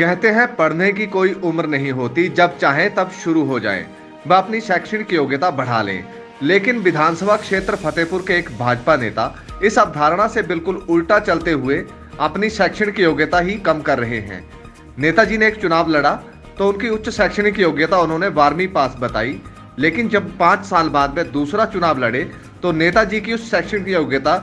कहते हैं पढ़ने की कोई उम्र नहीं होती, जब चाहें तब शुरू हो जाएं। वह अपनी शैक्षणिक योग्यता बढ़ा लें। लेकिन विधानसभा क्षेत्र फतेहपुर के एक भाजपा नेता इस अवधारणा से बिल्कुल उल्टा चलते हुए अपनी शैक्षणिक योग्यता ही कम कर रहे हैं। नेताजी ने एक चुनाव लड़ा तो उनकी उच्च शैक्षणिक योग्यता उन्होंने 12वीं पास बताई, लेकिन जब 5 साल बाद वे दूसरा चुनाव लड़े तो नेताजी की उच्च शैक्षणिक योग्यता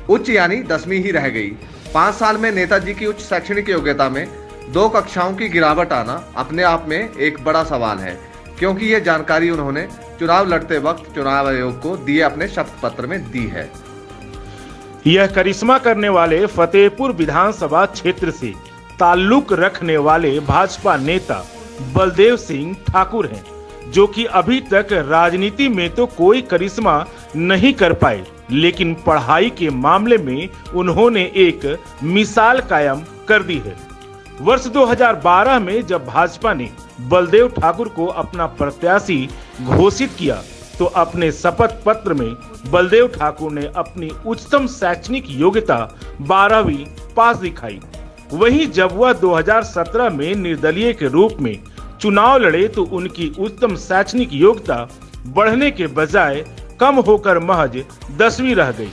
उच्च यानी 10वीं ही रह गई। 5 साल में नेताजी की उच्च शैक्षणिक योग्यता में 2 कक्षाओं की गिरावट आना अपने आप में एक बड़ा सवाल है, क्योंकि ये जानकारी उन्होंने चुनाव लड़ते वक्त चुनाव आयोग को दिए अपने शपथ पत्र में दी है। यह करिश्मा करने वाले फतेहपुर विधानसभा क्षेत्र से ताल्लुक रखने वाले भाजपा नेता बलदेव सिंह ठाकुर हैं, जो कि अभी तक राजनीति में तो कोई करिश्मा नहीं कर पाए, लेकिन पढ़ाई के मामले में उन्होंने एक मिसाल कायम कर दी है। वर्ष 2012 में जब भाजपा ने बलदेव ठाकुर को अपना प्रत्याशी घोषित किया तो अपने शपथ पत्र में बलदेव ठाकुर ने अपनी उच्चतम शैक्षणिक योग्यता 12वीं पास दिखाई। वहीं जब वह 2017 में निर्दलीय के रूप में चुनाव लड़े तो उनकी उच्चतम शैक्षणिक योग्यता बढ़ने के बजाय कम होकर महज 10वीं रह गई।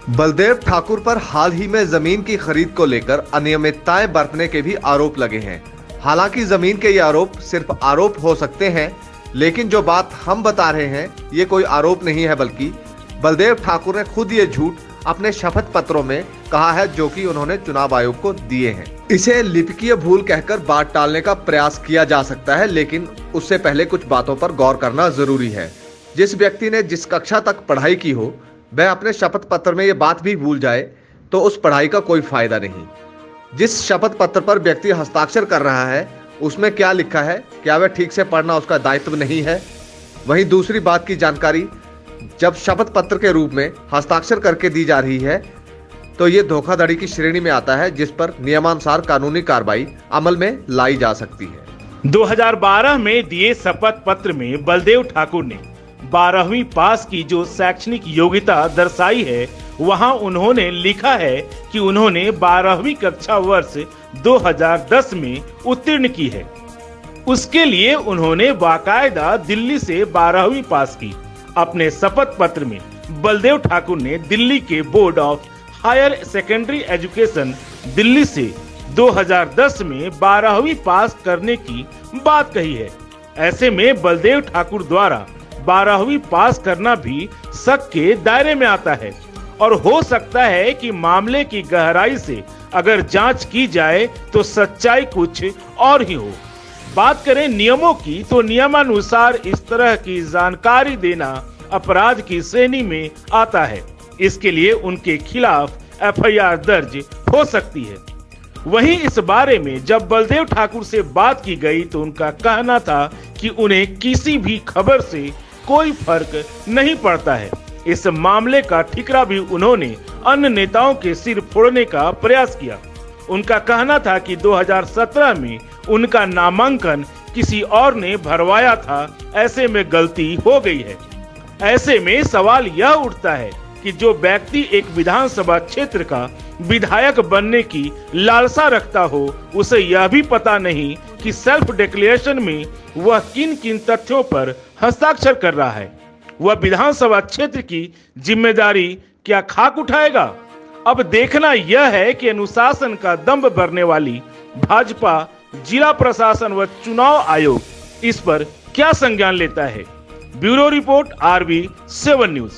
बलदेव ठाकुर पर हाल ही में जमीन की खरीद को लेकर अनियमितताएं बरतने के भी आरोप लगे हैं। हालांकि जमीन के ये आरोप सिर्फ आरोप हो सकते हैं, लेकिन जो बात हम बता रहे हैं ये कोई आरोप नहीं है, बल्कि बलदेव ठाकुर ने खुद ये झूठ अपने शपथ पत्रों में कहा है, जो कि उन्होंने चुनाव आयोग को दिए हैं। इसे लिपिकीय भूल कहकर बात टालने का प्रयास किया जा सकता है, लेकिन उससे पहले कुछ बातों पर गौर करना जरूरी है। जिस व्यक्ति ने जिस कक्षा तक पढ़ाई की हो वह अपने शपथ पत्र में ये बात भी भूल जाए तो उस पढ़ाई का कोई फायदा नहीं। जिस शपथ पत्र पर व्यक्ति हस्ताक्षर कर रहा है उसमें क्या लिखा है, क्या वह ठीक से पढ़ना उसका दायित्व नहीं है? वहीं दूसरी बात की जानकारी जब शपथ पत्र के रूप में हस्ताक्षर करके दी जा रही है तो ये धोखाधड़ी की श्रेणी में आता है, जिस पर नियमानुसार कानूनी कार्रवाई अमल में लाई जा सकती है। 2012 में दिए शपथ पत्र में बलदेव ठाकुर ने 12वीं पास की जो शैक्षणिक योग्यता दर्शाई है, वहां उन्होंने लिखा है कि उन्होंने 12वीं कक्षा वर्ष 2010 में उत्तीर्ण की है। उसके लिए उन्होंने बाकायदा दिल्ली से 12वीं पास की। अपने शपथ पत्र में बलदेव ठाकुर ने दिल्ली के board of higher secondary education Delhi से 2010 में 12वीं पास करने की बात कही है। ऐसे में बलदेव ठाकुर द्वारा 12वीं पास करना भी शक के दायरे में आता है और हो सकता है कि मामले की गहराई से अगर जांच की जाए तो सच्चाई कुछ और ही हो। बात करें नियमों की तो नियमानुसार इस तरह की जानकारी देना अपराध की श्रेणी में आता है। इसके लिए उनके खिलाफ एफआईआर दर्ज हो सकती है। वहीं इस बारे में जब बलदेव ठाकुर से बात की गई तो उनका कहना था कि उन्हें किसी भी खबर से कोई फर्क नहीं पड़ता है। इस मामले का ठिकरा भी उन्होंने अन्य नेताओं के सिर फोड़ने का प्रयास किया। उनका कहना था कि 2017 में उनका नामांकन किसी और ने भरवाया था, ऐसे में गलती हो गई है। ऐसे में सवाल यह उठता है कि जो व्यक्ति एक विधानसभा क्षेत्र का विधायक बनने की लालसा रखता हो, उसे यह भी पता नहीं कि सेल्फ डिक्लेरेशन में वह किन किन तथ्यों पर हस्ताक्षर कर रहा है। वह विधानसभा क्षेत्र की जिम्मेदारी क्या खाक उठाएगा? अब देखना यह है कि अनुशासन का दंभ भरने वाली भाजपा, जिला प्रशासन व चुनाव आयोग इस पर क्या संज्ञान लेता है। Bureau report RV7 news.